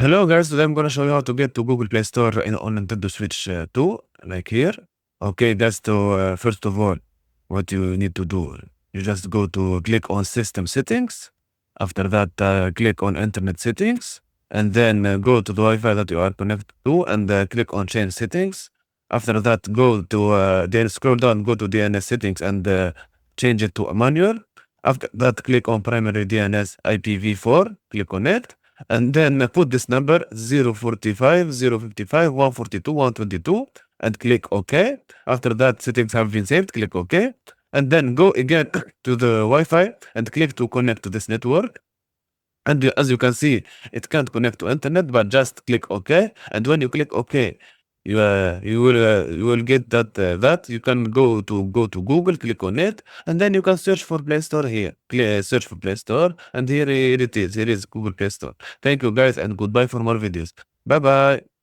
Hello guys, today I'm gonna show you how to get to Google Play Store on Nintendo Switch 2, like here. Okay, that's to first of all, what you need to do. You just go to click on System Settings. After that, click on Internet Settings, and then go to the Wi-Fi that you are connected to, and click on Change Settings. After that, go to then scroll down, go to DNS Settings, and change it to a manual. After that, click on Primary DNS IPv4. Click on it. And then put this number 045, 055, 142, 122 and click OK. After that, settings have been saved, click OK. And then go again to the Wi-Fi and click to connect to this network. And as you can see, it can't connect to internet, but just click OK. And when you click OK, you will get that you can go to Google, click on it, and then you can search for Play Store here. Search for Play Store, and here it is. Here is Google Play Store. Thank you guys, and goodbye for more videos. Bye bye.